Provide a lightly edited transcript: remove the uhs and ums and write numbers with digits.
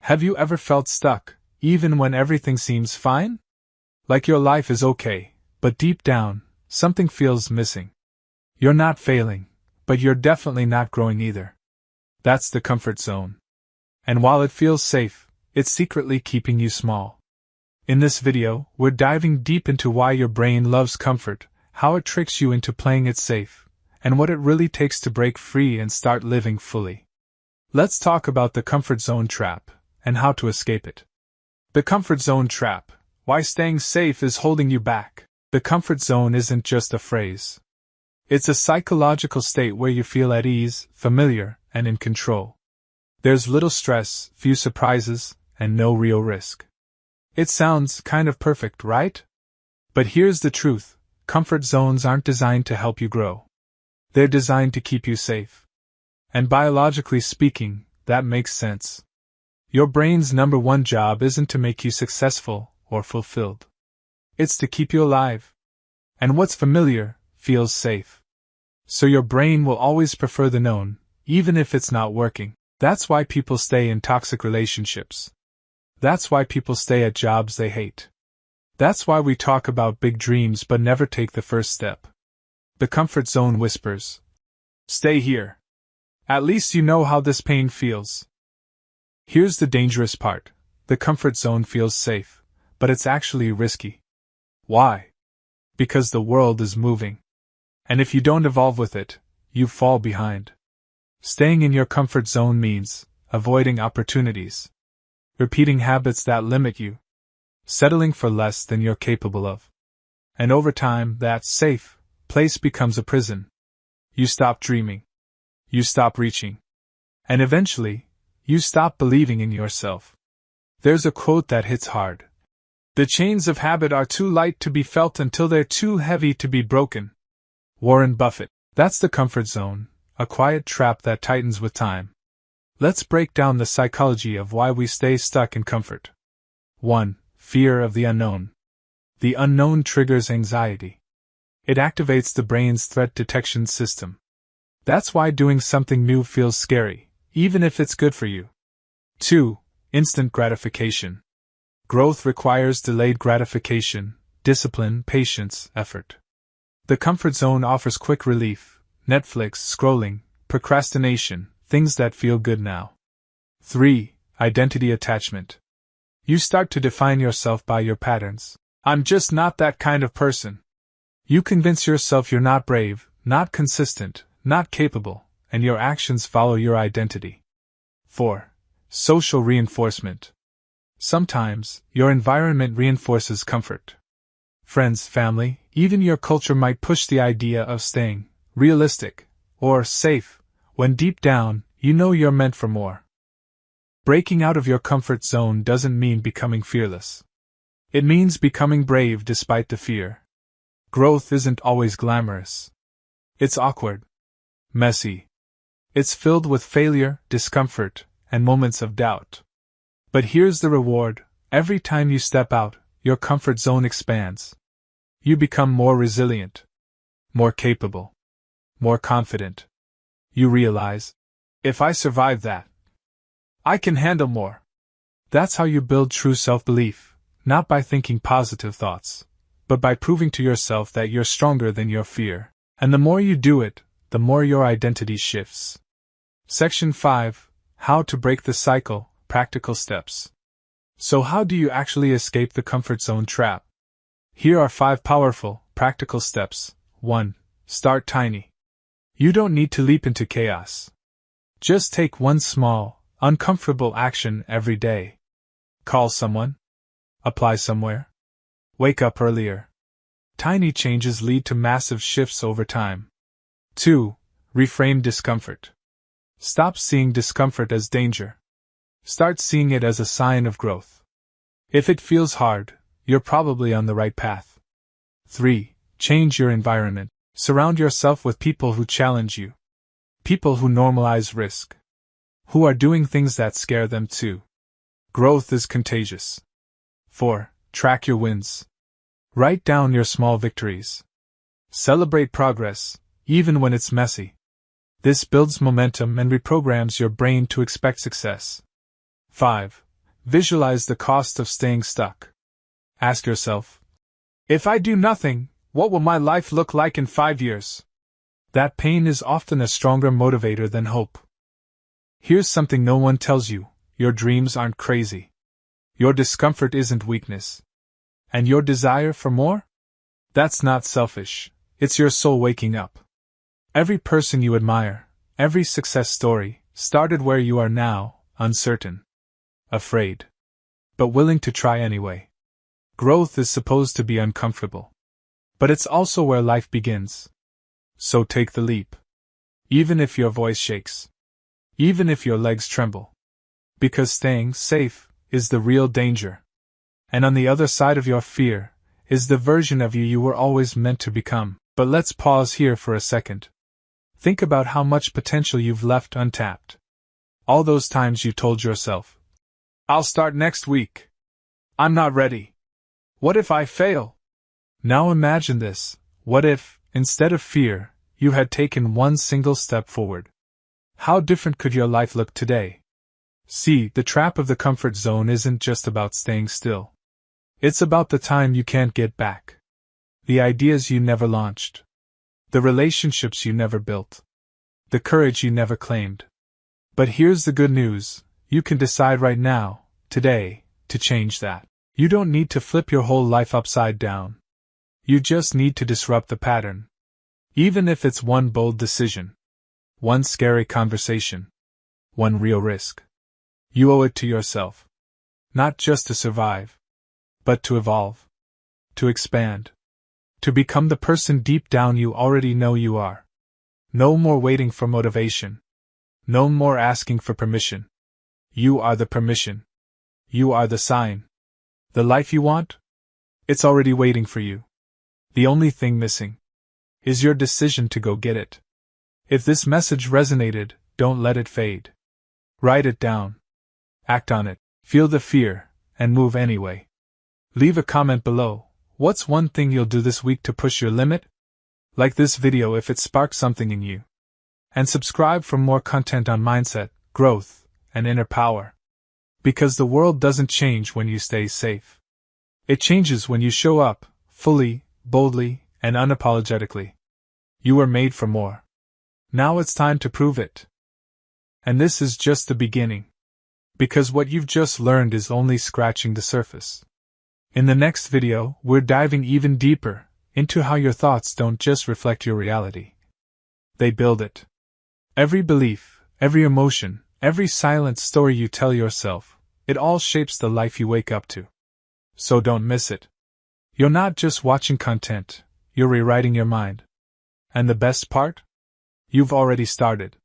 Have you ever felt stuck, even when everything seems fine? Like your life is okay, but deep down, something feels missing. You're not failing, but you're definitely not growing either. That's the comfort zone. And while it feels safe, it's secretly keeping you small. In this video, we're diving deep into why your brain loves comfort, how it tricks you into playing it safe, and what it really takes to break free and start living fully. Let's talk about the comfort zone trap, and how to escape it. The comfort zone trap. Why staying safe is holding you back. The comfort zone isn't just a phrase. It's a psychological state where you feel at ease, familiar, and in control. There's little stress, few surprises, and no real risk. It sounds kind of perfect, right? But here's the truth: comfort zones aren't designed to help you grow. They're designed to keep you safe. And biologically speaking, that makes sense. Your brain's number one job isn't to make you successful or fulfilled. It's to keep you alive. And what's familiar feels safe. So your brain will always prefer the known, even if it's not working. That's why people stay in toxic relationships. That's why people stay at jobs they hate. That's why we talk about big dreams but never take the first step. The comfort zone whispers, "Stay here. At least you know how this pain feels." Here's the dangerous part: the comfort zone feels safe, but it's actually risky. Why? Because the world is moving. And if you don't evolve with it, you fall behind. Staying in your comfort zone means avoiding opportunities, repeating habits that limit you, settling for less than you're capable of. And over time, that safe place becomes a prison. You stop dreaming. You stop reaching. And eventually, you stop believing in yourself. There's a quote that hits hard. "The chains of habit are too light to be felt until they're too heavy to be broken." Warren Buffett. That's the comfort zone, a quiet trap that tightens with time. Let's break down the psychology of why we stay stuck in comfort. 1. Fear of the unknown. The unknown triggers anxiety. It activates the brain's threat detection system. That's why doing something new feels scary, even if it's good for you. 2. Instant gratification. Growth requires delayed gratification, discipline, patience, effort. The comfort zone offers quick relief: Netflix, scrolling, procrastination, things that feel good now. 3. Identity attachment. You start to define yourself by your patterns. "I'm just not that kind of person." You convince yourself you're not brave, not consistent, not capable, and your actions follow your identity. 4. Social reinforcement. Sometimes, your environment reinforces comfort. Friends, family, even your culture might push the idea of staying realistic or safe, when deep down, you know you're meant for more. Breaking out of your comfort zone doesn't mean becoming fearless. It means becoming brave despite the fear. Growth isn't always glamorous. It's awkward, messy. It's filled with failure, discomfort, and moments of doubt. But here's the reward: every time you step out, your comfort zone expands. You become more resilient, more capable, more confident. You realize, if I survive that, I can handle more. That's how you build true self-belief, not by thinking positive thoughts, but by proving to yourself that you're stronger than your fear. And the more you do it, the more your identity shifts. Section 5. How to break the cycle, practical steps. So how do you actually escape the comfort zone trap? Here are 5 powerful, practical steps. 1. Start tiny. You don't need to leap into chaos. Just take one small, uncomfortable action every day. Call someone. Apply somewhere. Wake up earlier. Tiny changes lead to massive shifts over time. 2. Reframe discomfort. Stop seeing discomfort as danger. Start seeing it as a sign of growth. If it feels hard, you're probably on the right path. 3. Change your environment. Surround yourself with people who challenge you. People who normalize risk. Who are doing things that scare them too. Growth is contagious. 4. Track your wins. Write down your small victories. Celebrate progress, even when it's messy. This builds momentum and reprograms your brain to expect success. 5. Visualize the cost of staying stuck. Ask yourself, if I do nothing, what will my life look like in 5 years? That pain is often a stronger motivator than hope. Here's something no one tells you: your dreams aren't crazy. Your discomfort isn't weakness. And your desire for more? That's not selfish, it's your soul waking up. Every person you admire, every success story, started where you are now, uncertain, afraid, but willing to try anyway. Growth is supposed to be uncomfortable. But it's also where life begins. So take the leap. Even if your voice shakes. Even if your legs tremble. Because staying safe is the real danger. And on the other side of your fear is the version of you were always meant to become. But let's pause here for a second. Think about how much potential you've left untapped. All those times you told yourself, I'll start next week. I'm not ready. What if I fail? Now imagine this. What if, instead of fear, you had taken one single step forward? How different could your life look today? See, the trap of the comfort zone isn't just about staying still. It's about the time you can't get back. The ideas you never launched. The relationships you never built. The courage you never claimed. But here's the good news: you can decide right now, today, to change that. You don't need to flip your whole life upside down. You just need to disrupt the pattern. Even if it's one bold decision. One scary conversation. One real risk. You owe it to yourself. Not just to survive, but to evolve. To expand. To become the person deep down you already know you are. No more waiting for motivation. No more asking for permission. You are the permission. You are the sign. The life you want? It's already waiting for you. The only thing missing is your decision to go get it. If this message resonated, don't let it fade. Write it down. Act on it. Feel the fear, and move anyway. Leave a comment below. What's one thing you'll do this week to push your limit? Like this video if it sparked something in you. And subscribe for more content on mindset, growth, and inner power. Because the world doesn't change when you stay safe. It changes when you show up, fully, boldly, and unapologetically. You were made for more. Now it's time to prove it. And this is just the beginning. Because what you've just learned is only scratching the surface. In the next video, we're diving even deeper into how your thoughts don't just reflect your reality. They build it. Every belief, every emotion, every silent story you tell yourself, it all shapes the life you wake up to. So don't miss it. You're not just watching content, you're rewriting your mind. And the best part? You've already started.